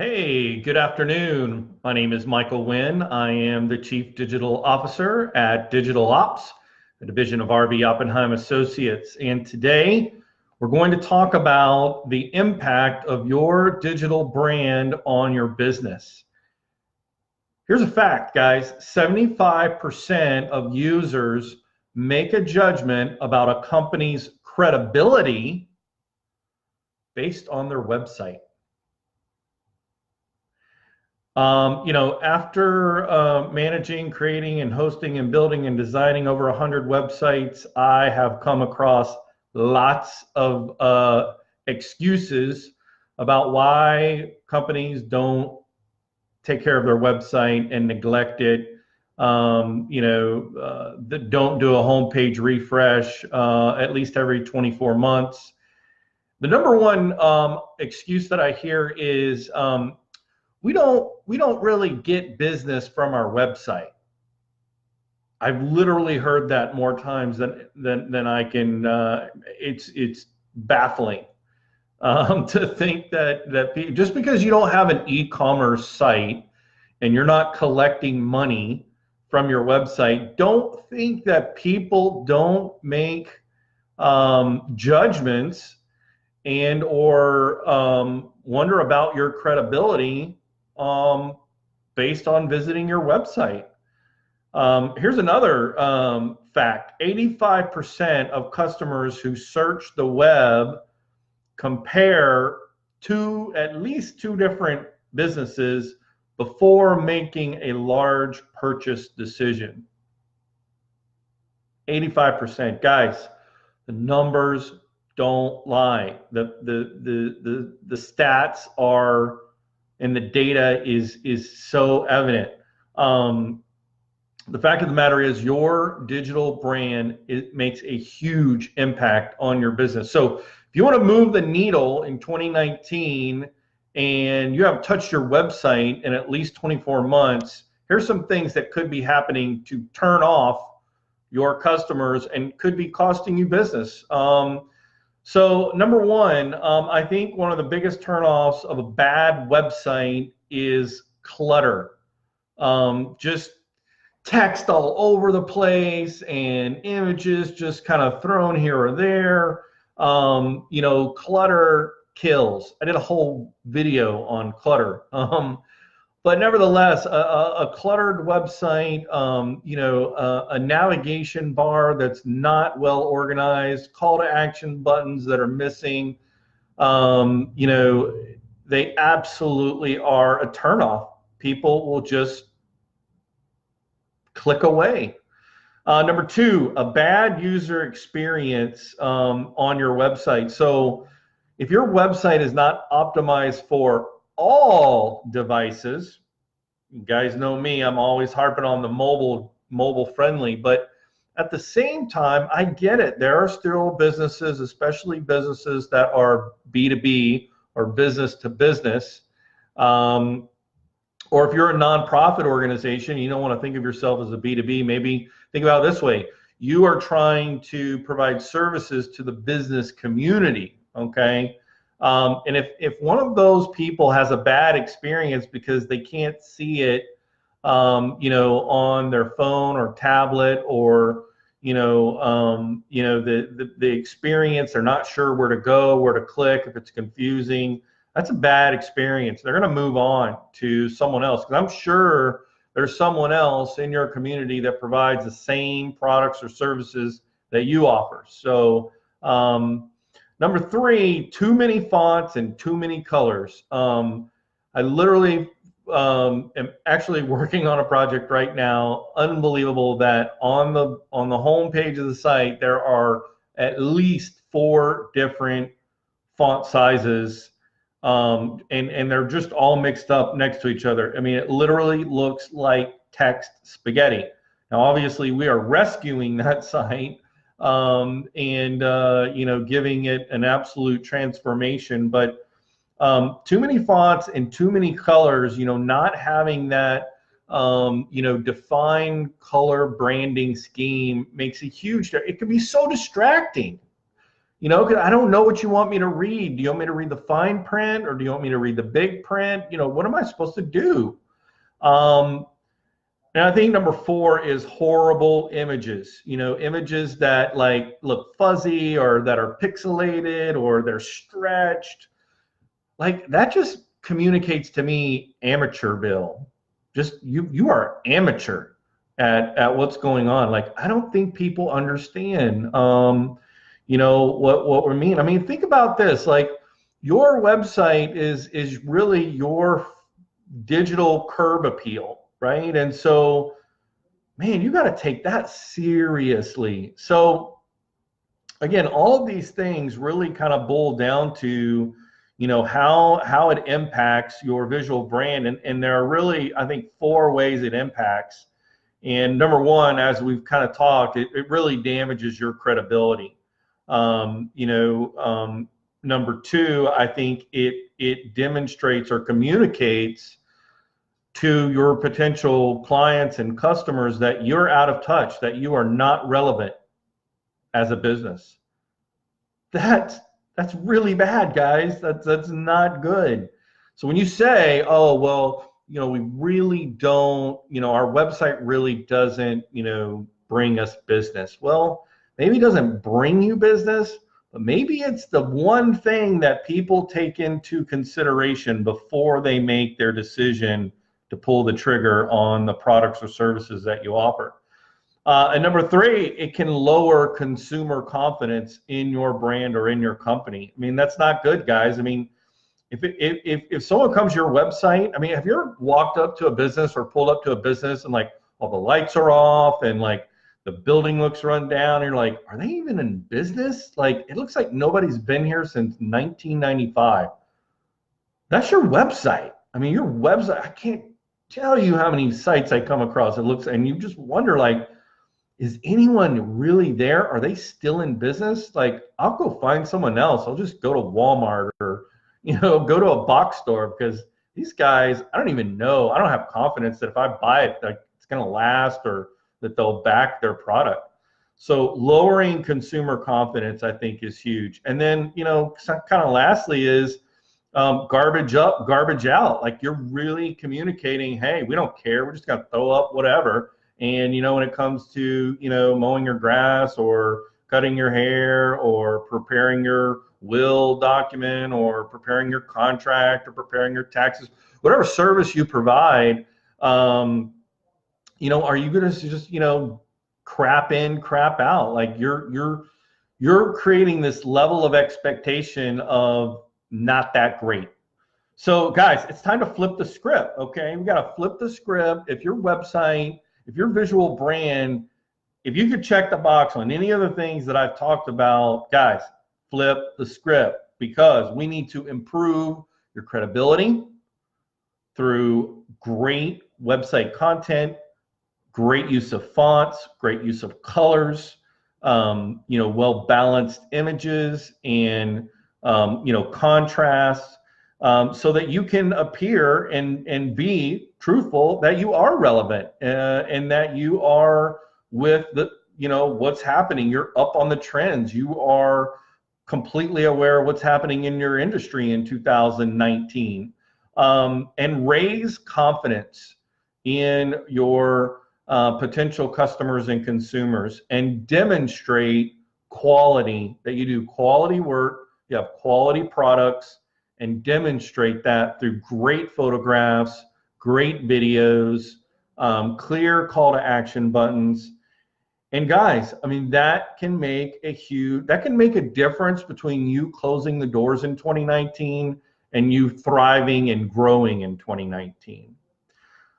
Hey, good afternoon. My name is Michael Wynn. I am the Chief Digital Officer at Digital Ops, a division of RB Oppenheim Associates. And today we're going to talk about the impact of your digital brand on your business. Here's a fact, guys. 75% of users make a judgment about a company's credibility based on their website. After managing, creating, and hosting, and building, and designing over 100 websites, I have come across lots of excuses about why companies don't take care of their website and neglect it. Don't do a homepage refresh at least every 24 months. The number one excuse that I hear is we don't really get business from our website. I've literally heard that more times than I can. It's baffling to think that just because you don't have an e-commerce site and you're not collecting money from your website, don't think that people don't make judgments and or wonder about your credibility based on visiting your website. Here's another fact. 85% of customers who search the web compare at least two different businesses before making a large purchase decision. 85%. Guys, the numbers don't lie. The stats are, and the data is so evident. The fact of the matter is your digital brand, it makes a huge impact on your business. So if you want to move the needle in 2019 and you haven't touched your website in at least 24 months, here's some things that could be happening to turn off your customers and could be costing you business. So number one, I think one of the biggest turnoffs of a bad website is clutter. Just text all over the place and images just kind of thrown here or there. Clutter kills. I did a whole video on clutter. But nevertheless, a cluttered website, a navigation bar that's not well organized, call to action buttons that are missing, they absolutely are a turnoff. People will just click away. Number two, a bad user experience on your website. So if your website is not optimized for all devices, you guys know me, I'm always harping on the mobile friendly, but at the same time, I get it. There are still businesses, especially businesses that are B2B or business to business. Or if you're a nonprofit organization, you don't want to think of yourself as a B2B, maybe think about it this way. You are trying to provide services to the business community, okay? And if one of those people has a bad experience because they can't see it, on their phone or tablet, or the experience, they're not sure where to go, where to click, if it's confusing, that's a bad experience. They're going to move on to someone else, because I'm sure there's someone else in your community that provides the same products or services that you offer. So number three, too many fonts and too many colors. I literally am actually working on a project right now. Unbelievable that on the home page of the site there are at least 4 different font sizes, and they're just all mixed up next to each other. I mean, it literally looks like text spaghetti. Now, obviously, we are rescuing that site and giving it an absolute transformation, but too many fonts and too many colors, not having that defined color branding scheme makes a huge, it can be so distracting. You know, 'cause I don't know what you want me to read. Do you want me to read the fine print, or do you want me to read the big print? You know, what am I supposed to do? Um, and I think number 4 is horrible images. You know, images that like look fuzzy or that are pixelated or they're stretched. Like that just communicates to me amateur, Bill. Just you are amateur at what's going on. Like I don't think people understand you know what we mean. I mean, think about this. Like your website is really your digital curb appeal, right? And so, man, you got to take that seriously. So, again, all of these things really kind of boil down to, you know, how it impacts your visual brand, and there are really, I think, 4 ways it impacts. And number 1, as we've kind of talked, it really damages your credibility. You know, number 2, I think it demonstrates or communicates to your potential clients and customers that you're out of touch, that you are not relevant as a business. That's really bad, guys. That's not good. So when you say, oh, well, you know, we really don't, you know, our website really doesn't, you know, bring us business. Well, maybe it doesn't bring you business, but maybe it's the one thing that people take into consideration before they make their decision to pull the trigger on the products or services that you offer. And number 3, it can lower consumer confidence in your brand or in your company. I mean, that's not good, guys. I mean, if someone comes to your website, I mean, have you ever walked up to a business or pulled up to a business and like all the lights are off and like the building looks run down, and you're like, are they even in business? Like, it looks like nobody's been here since 1995. That's your website. I mean, your website, I can't tell you how many sites I come across. It looks, and you just wonder, like, is anyone really there? Are they still in business? Like, I'll go find someone else. I'll just go to Walmart or, you know, go to a box store, because these guys, I don't even know. I don't have confidence that if I buy it, like it's going to last or that they'll back their product. So lowering consumer confidence, I think, is huge. And then, you know, kind of lastly is garbage up, garbage out. Like you're really communicating, hey, we don't care. We're just going to throw up whatever. And, you know, when it comes to, you know, mowing your grass or cutting your hair or preparing your will document or preparing your contract or preparing your taxes, whatever service you provide, you know, are you going to just, you know, crap in, crap out? Like you're creating this level of expectation of not that great. So guys, it's time to flip the script. Okay. We got to flip the script. If your website, if your visual brand, if you could check the box on any other things that I've talked about, guys, flip the script, because we need to improve your credibility through great website content, great use of fonts, great use of colors, you know, well-balanced images and, you know, contrasts, so that you can appear and be truthful that you are relevant and that you are with the, you know, what's happening. You're up on the trends. You are completely aware of what's happening in your industry in 2019, and raise confidence in your potential customers and consumers, and demonstrate quality, that you do quality work, you have quality products, and demonstrate that through great photographs, great videos, clear call to action buttons. And guys, I mean, that can make a difference between you closing the doors in 2019 and you thriving and growing in 2019.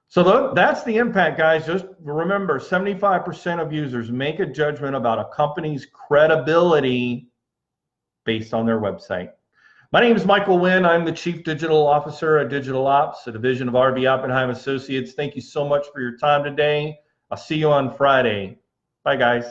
So that's the impact, guys. Just remember, 75% of users make a judgment about a company's credibility based on their website. My name is Michael Wynn. I'm the Chief Digital Officer at Digital Ops, a division of RB Oppenheim Associates. Thank you so much for your time today. I'll see you on Friday. Bye, guys.